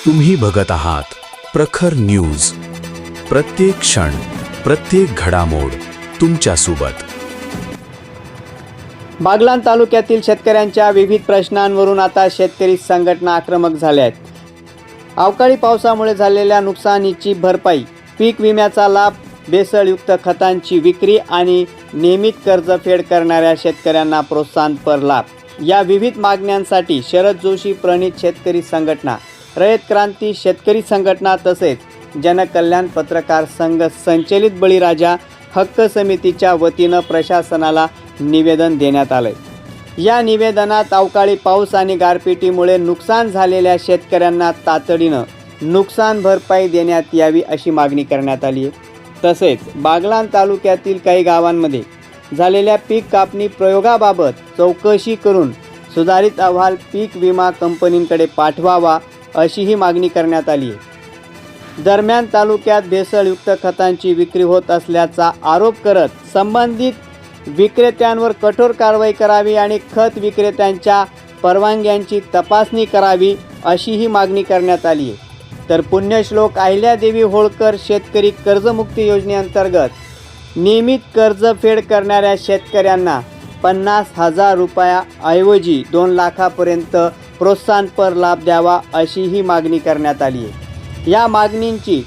तुम्ही बघत आहात प्रखर न्यूज. प्रत्येक क्षण, प्रत्येक घडामोड तुमच्या सोबत. बागलाण तालुक्यातील शेतकऱ्यांच्या विविध प्रश्नांवरून आता शेतकरी संघटना आक्रमक झाल्या आहेत. अवकाळी पावसामुळे झालेल्या नुकसानीची भरपाई, पीक विम्याचा लाभ, भेसळयुक्त खतांची विक्री आणि नियमित कर्जफेड करणाऱ्या शेतकऱ्यांना प्रोत्साहनपर लाभ या विविध मागण्यांसाठी शरद जोशी प्रणित शेतकरी संघटना, रयत क्रांती शेतकरी संघटना तसेच जनकल्याण पत्रकार संघ संचलित बळीराजा हक्क समितीच्या वतीनं प्रशासनाला निवेदन देण्यात आले. या निवेदनात अवकाळी पाऊस आणि गारपिटीमुळे नुकसान झालेल्या शेतकऱ्यांना तातडीनं नुकसान भरपाई देण्यात यावी अशी मागणी करण्यात आली आहे. तसेच बागलाण तालुक्यातील काही गावांमध्ये झालेल्या पीक कापणी प्रयोगाबाबत चौकशी करून सुधारित अहवाल पीक विमा कंपनींकडे पाठवावा अशीही मागणी करण्यात आली आहे. दरम्यान तालुक्यात भेसळयुक्त खतांची विक्री होत असल्याचा आरोप करत संबंधित विक्रेत्यांवर कठोर कारवाई करावी आणि खत विक्रेत्यांच्या परवानग्यांची तपासणी करावी अशीही मागणी करण्यात आली आहे. तर पुण्यश्लोक अहिल्यादेवी होळकर शेतकरी कर्जमुक्ती योजनेअंतर्गत नियमित कर्जफेड करणाऱ्या शेतकऱ्यांना 50,000 रुपयाऐवजी 2 लाखापर्यंत प्रोत्साहनपर लाभ द्यावा अशीही मागणी करण्यात आली आहे. या मागणींची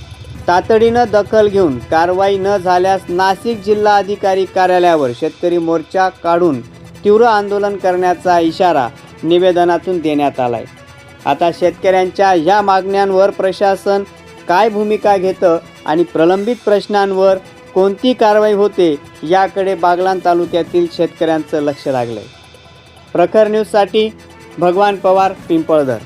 तातडीनं दखल घेऊन कारवाई न झाल्यास नाशिक जिल्हा अधिकारी कार्यालयावर शेतकरी मोर्चा काढून तीव्र आंदोलन करण्याचा इशारा निवेदनातून देण्यात आला आहे. आता शेतकऱ्यांच्या या मागण्यांवर प्रशासन काय भूमिका घेतं आणि प्रलंबित प्रश्नांवर कोणती कारवाई होते याकडे बागलाण तालुक्यातील शेतकऱ्यांचं लक्ष लागलं आहे. प्रखर न्यूजसाठी भगवान पवार, पिंपळदर.